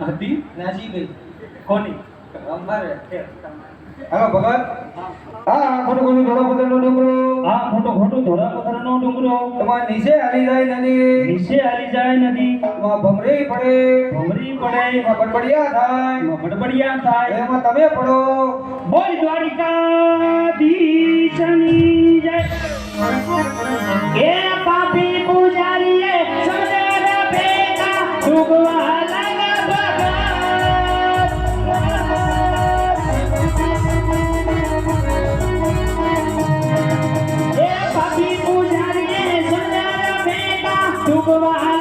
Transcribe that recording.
હતી નાજી ગઈ કોની અમારે હાલો ભગત હા ખોટું ખોટું ધોળા પથ્થરનો ડુંગરો આ ખોટો ધોળા પથ્થરનો ડુંગરો તમાર નીચે હાલી જાય નદી નીચે હાલી જાય નદી એમાં ભમરી પડે ભમરી પડે એમાં બડબડિયા થાય એમાં બડબડિયા થાય એમાં તમે પડો બોલ દ્વારિકાધીશની જય એ પાપી પૂજારીએ સમજાર ભેગા ડૂબવા લાગ્યા ભગત એ પાપી પૂજારીએ સમજાર ભેગા ડૂબવા